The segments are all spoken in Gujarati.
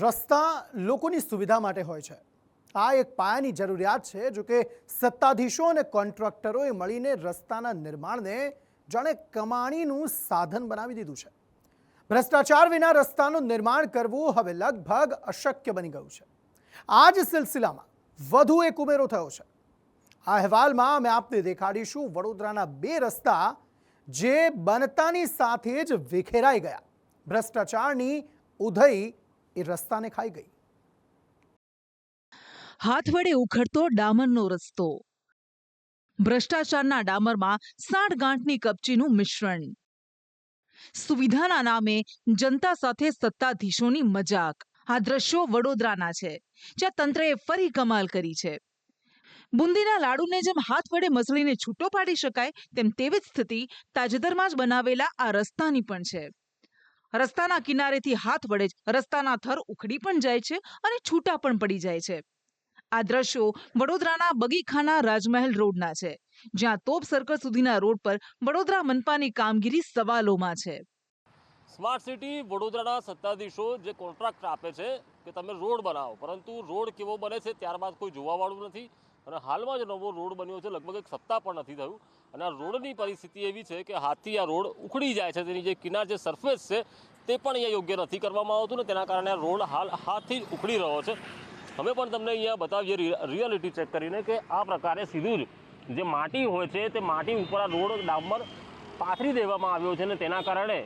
રસ્તા લોકોની સુવિધા માટે હોય છે। આ એક પાયાની જરૂરિયાત છે। જો કે સત્તાધીશો અને કોન્ટ્રાક્ટરોએ મળીને રસ્તાના નિર્માણને જાણે કમાણીનું સાધન બનાવી દીધું છે। ભ્રષ્ટાચાર વિના રસ્તાનું નિર્માણ કરવું હવે લગભગ અશક્ય બની ગયું છે। આ જ સિલસિલામાં વધુ એક ઉમેરો થયો છે। આ અહેવાલમાં અમે આપને દેખાડીશું વડોદરાના બે રસ્તા જે બનતાની સાથે જ વિખેરાઈ ગયા। ભ્રષ્ટાચારની ઉધઈ એ રસ્તાને ખાઈ ગઈ। હાથ વડે ઉખડતો ડામરનો રસ્તો, ભ્રષ્ટાચારના ડામરમાં સાંઠગાંઠની કપચીનું મિશ્રણ, સુવિધાના નામે જનતા સાથે સત્તાધીશોની મજાક। આ દ્રશ્યો વડોદરાના છે, જ્યાં તંત્રએ ફરી કમાલ કરી છે। બુંદીના લાડુને જેમ હાથ વડે મસળીને છૂટો પાડી શકાય, તેમ તેવી જ સ્થિતિ તાજેતરમાં જ બનાવેલા આ રસ્તાની પણ છે। રસ્તાના કિનારેથી હાથ વડે જ રસ્તાના થર ઉખડી પણ જાય છે અને છૂટા પણ પડી જાય છે। આ દ્રશ્યો વડોદરાના બગીખાના રાજમહેલ રોડના છે, જ્યાં તોપ સર્કલ સુધીના રોડ પર વડોદરા મનપાની કામગીરી સવાલોમાં છે। સ્માર્ટ સિટી વડોદરાના સત્તાધીશો જે કોન્ટ્રાક્ટ આપે છે કે તમે રોડ બનાવો, પરંતુ રોડ કેવો બને છે ત્યારબાદ કોઈ જોવાવાળું નથી। અને હાલમાં જ નવો રોડ બન્યો છે, લગભગ એક સપ્તાહ પણ નથી થયું, અને આ રોડની પરિસ્થિતિ એવી છે કે હાથથી આ રોડ ઉખડી જાય છે। તેની જે કિનાર જે સરફેસ છે તે પણ અહીંયા યોગ્ય નથી કરવામાં આવતું, ને તેના કારણે આ રોડ હાલ હાથથી જ ઉખડી રહ્યો છે। અમે પણ તમને અહીંયા બતાવીએ રિયાલિટી ચેક કરીને કે આ પ્રકારે સીધું જ જે માટી હોય છે તે માટી ઉપર આ રોડ ડામર પાથરી દેવામાં આવ્યો છે, અને તેના કારણે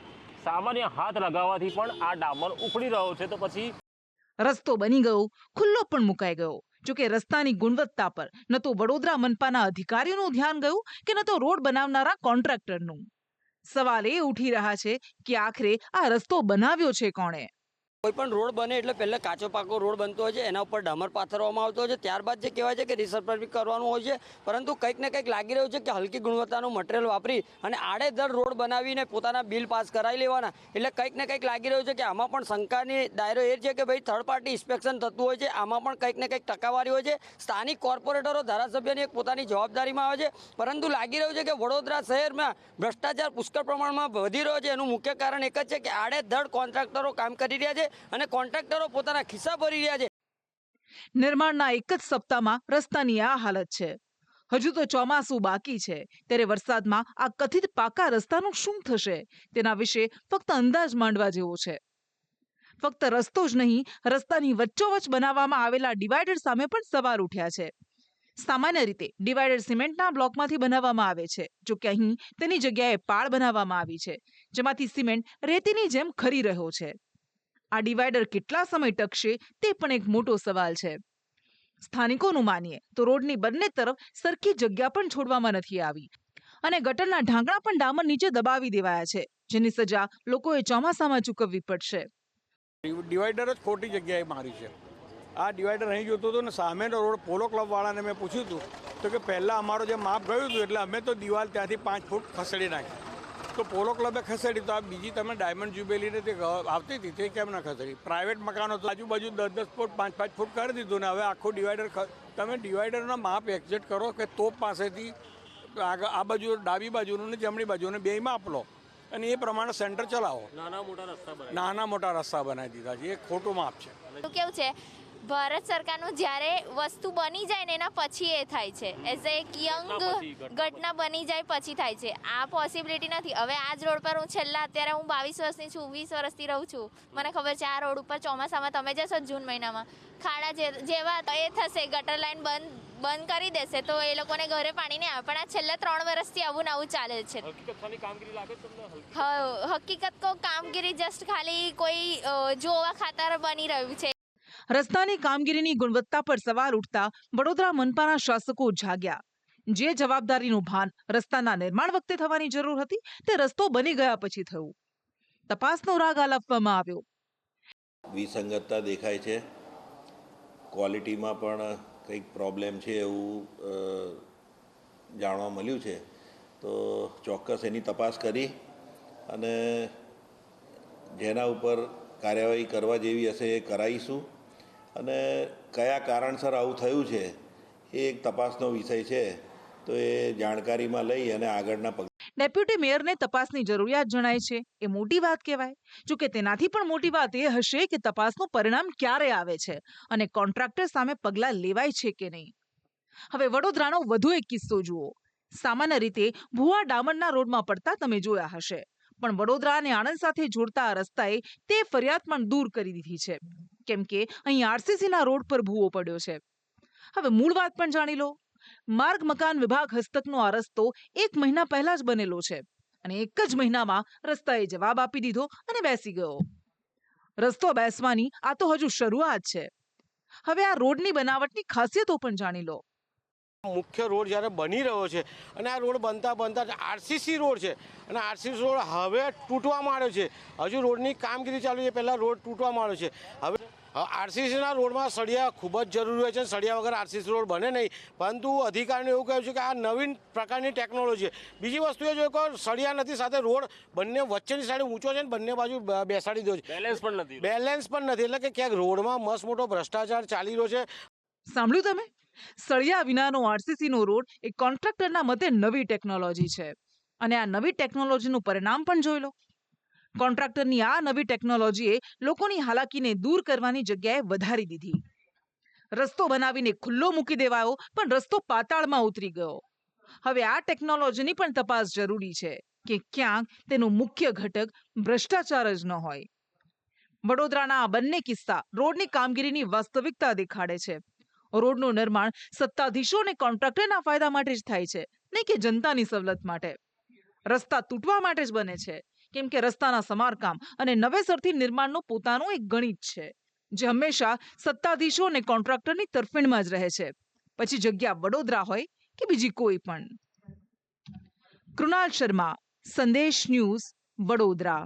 સામાન્ય હાથ લગાવવાથી પણ આ ડામર ઉખડી રહ્યો છે। તો પછી રસ્તો બની ગયો, ખુલ્લો પણ મુકાઈ ગયો। જોકે રસ્તાની ગુણવત્તા પર ન તો વડોદરા મનપાના અધિકારીઓનું ધ્યાન ગયું કે ન તો રોડ બનાવનારા કોન્ટ્રાક્ટરનું। સવાલ એ ઉઠી રહ્યા છે કે આખરે આ રસ્તો બનાવ્યો છે કોણે? કોઈ પણ રોડ બને એટલે પહેલા કાચો પાકો રોડ બનતો હોય છે, એના ઉપર ડામર પાથરવામાં આવતો હોય છે, ત્યારબાદ જે કહેવાય છે કે રિસર્ફેસિંગ કરવાનું હોય છે। પરંતુ કંઈક ને કંઈક લાગી રહ્યું છે કે હલકી ગુણવત્તાનું મટીરિયલ વાપરી અને આડેધડ રોડ બનાવીને પોતાના બિલ પાસ કરાવી લેવાના, એટલે કંઈક ને કંઈક લાગી રહ્યું છે કે આમાં પણ શંકાની દાયરો એ છે કે ભાઈ થર્ડ પાર્ટી ઇન્સ્પેક્શન થતું હોય છે, આમાં પણ કંઈક ને કંઈક ટકાવારી હોય છે। સ્થાનિક કોર્પોરેટરો ધારાસભ્યની એક પોતાની જવાબદારીમાં આવે છે, પરંતુ લાગી રહ્યું છે કે વડોદરા શહેરમાં ભ્રષ્ટાચાર પુષ્કળ પ્રમાણમાં વધી રહ્યો છે। એનું મુખ્ય કારણ એક જ છે કે આડેધડ કોન્ટ્રાક્ટરો કામ કરી રહ્યા છે અને કોન્ટ્રાક્ટરો પોતાના ખિસ્સા ભરી રહ્યા છે। નિર્માણના એક જ સપ્તાહમાં રસ્તાની આ હાલત છે। હજુ તો ચોમાસું બાકી છે, ત્યારે વરસાદમાં આ કથિત પાકા રસ્તાનું શું થશે તેના વિશે ફક્ત અંદાજ માંડવા જેવો છે। ફક્ત રસ્તો જ નહીં, રસ્તાની વચ્ચોવચ્ચ બનાવવામાં આવેલા ડિવાઈડર સામે પણ સવાલ ઉઠ્યા છે। સામાન્ય રીતે ડિવાઈડર સિમેન્ટના બ્લોકમાંથી બનાવવામાં આવે છે, જો કે અહીં તેની જગ્યાએ પાળ બનાવવામાં આવી છે, જેમાંથી સિમેન્ટ રેતીની જેમ ખરી રહ્યો છે। આ ડિવાઈડર કેટલા સમય ટકશે તે પણ એક મોટો સવાલ છે। સ્થાનિકોનું માનીએ તો રોડની બંને તરફ સરખી જગ્યા પણ છોડવામાં નથી આવી અને ગટરના ઢાંકણા પણ ડામર નીચે દબાવી દેવાયા છે, જેની સજા લોકોએ ચોમાસામાં ચૂકવવી પડશે। ડિવાઈડર જ ખોટી જગ્યાએ મારી છે। આ ડિવાઈડર અહીં જોતો હતો ને સામેનો રોડ પોલો ક્લબવાળાને મેં પૂછ્યું હતું તો કે પહેલાં અમારું જે માપ ગયું હતું એટલે અમે તો દિવાલ ત્યાંથી 5 ફૂટ ખસેડી નાખી, તો પોલો ક્લબે ખસેડી, તો આ બીજી તમે ડાયમંડ જ્યુબેલીને તે આવતી હતી તે કેમ ના ખસેડી? પ્રાઇવેટ મકાનો તો આજુબાજુ 10-10 ફૂટ 5-5 ફૂટ કરી દીધું ને હવે આખું ડિવાઈડર તમે ડિવાઈડરના માપ એક્ઝેક્ટ કરો કે તોપ પાસેથી આ બાજુ ડાબી બાજુનું ને જમણી બાજુને બે માપ લો અને એ પ્રમાણે સેન્ટર ચલાવો। નાના મોટા રસ્તા બનાવી દીધા છે, એ ખોટું માપ છે। કેવું છે, ભારત સરકારનું જ્યારે વસ્તુ બની જાય ને એના પછી એ થાય છે, એઝ એક યંગ ઘટના બની જાય પછી થાય છે। આ પોસિબિલિટી નથી। હવે આ જ રોડ પર હું અત્યારે હું 22 વર્ષની છું, 20 વર્ષથી રહું છું, મને ખબર છે આ રોડ ઉપર ચોમાસામાં તમે જશો જૂન મહિનામાં ખાડા જેવા એ થશે, ગટર લાઈન બંધ કરી દેશે તો એ લોકોને ઘરે પાણી નહીં આવે, પણ આ છેલ્લા 3 વર્ષથી આવું ને આવું ચાલે છે। હકીકત કો કામગીરી જસ્ટ ખાલી કોઈ જોવા ખાતર બની રહ્યું છે। રસ્તાની કામગીરીની ગુણવત્તા પર સવાલ ઉઠતા વડોદરા મનપાના શાસકો જાગ્યા। જે જવાબદારીનું ભાન રસ્તાના નિર્માણ વખતે થવાની જરૂર હતી તે રસ્તો બની ગયા પછી થયું। તપાસનો રાગ આલાપવામાં આવ્યો। વિસંગતતા દેખાય છે, ક્વોલિટીમાં પણ કંઈક પ્રોબ્લેમ છે એવું જાણવા મળ્યું છે, તો ચોક્કસ એની તપાસ કરી અને જેના ઉપર કાર્યવાહી કરવા જેવી હશે એ કરાવીશું, અને કયા કારણસર આવું થયું છે એ એક તપાસનો વિષય છે, તો એ જાણકારીમાં લઈ અને આગળના ડેપ્યુટી મેયરને તપાસની જરૂરિયાત જણાય છે એ મોટી વાત કહેવાય. જોકે તેનાથી પણ મોટી વાત એ હશે કે તપાસનું પરિણામ ક્યારે આવે છે અને કોન્ટ્રાક્ટર સામે પગલાં લેવાય છે કે નહીં. હવે વડોદરાનો વધુ એક કિસ્સો જુઓ. સામાન્ય રીતે ભુવા ડામરના રોડમાં પડતા તમે જોયા હશે, પણ વડોદરા અને આણંદ સાથે જોડતા આ રસ્તાએ તે ફરિયાદ પણ દૂર કરી દીધી છે, કેમ કે અહીં આરસીસીના રોડ પર ભૂવો પડ્યો છે. હવે મૂળ વાત પણ જાણી લો. માર્ગ મકાન વિભાગ હસ્તકનો આ રસ્તો 1 મહિના પહેલા જ બનેલો છે અને 1 જ મહિનામાં રસ્તાએ જવાબ આપી દીધો અને બેસી ગયો. રસ્તો બેસવાની આ તો હજુ શરૂઆત છે. હવે આ રોડની બનાવટની ખાસિયતો પણ જાણી લો. મુખ્ય રોડ જ્યારે બની રહ્યો છે અને આ રોડ બનતા બનતા આરસીસી રોડ છે અને આરસીસી રોડ હવે તૂટવા માંડ્યો છે. હજુ રોડની કામગીરી ચાલુ છે, પહેલાં રોડ તૂટવા માંડ્યો છે. હવે આરસીસીના રોડમાં સળિયા ખૂબ જ જરૂરી હોય છે. સળિયા વગર આરસીસી રોડ બને નહીં, પરંતુ અધિકારીને એવું કહ્યું છે કે આ નવીન પ્રકારની ટેકનોલોજી છે. બીજી વસ્તુ એ જોઈએ કે સળિયા નથી, સાથે રોડ બંને વચ્ચેની સાઈડ ઊંચો છે ને બંને બાજુ બેસાડી દો છે. બેલેન્સ પણ નથી એટલે કે ક્યાંક રોડમાં મસ્ત મોટો ભ્રષ્ટાચાર ચાલી રહ્યો છે. સાંભળ્યું તમે? સળિયા વિનાનો આરસીસીનો રોડ એ કોન્ટ્રાક્ટરના મતે નવી ટેકનોલોજી છે અને આ નવી ટેકનોલોજીનું પરિણામ પણ જોઈ લો. કોન્ટ્રાક્ટરની આ નવી ટેકનોલોજીએ લોકોની હાલાકીને દૂર કરવાની જગ્યાએ વધારી દીધી. રસ્તો બનાવીને ખુલ્લો મૂકી દેવાયો, પણ રસ્તો પાતાળમાં ઉતરી ગયો. હવે આ ટેકનોલોજીની પણ તપાસ જરૂરી છે કે ક્યાંક તેનું મુખ્ય ઘટક ભ્રષ્ટાચાર જ ન હોય. વડોદરાના આ બંને કિસ્સા રોડની કામગીરીની વાસ્તવિકતા દેખાડે છે. રોડનું નિર્માણ સત્તાધીશો અને કોન્ટ્રાક્ટરના ફાયદા માટે જ થાય છે, નહીં કે જનતાની સવલત માટે. રસ્તા તૂટવા માટે જ બને છે, કેમ કે રસ્તાના સમારકામ અને નવેસરથી નિર્માણનો પોતાનો એક ગણિત છે, જે હંમેશા સત્તાધીશો અને કોન્ટ્રાક્ટરની તરફેણમાં જ રહે છે, પછી જગ્યા વડોદરા હોય કે બીજી કોઈ પણ. કૃણાલ શર્મા, સંદેશ ન્યૂઝ, વડોદરા.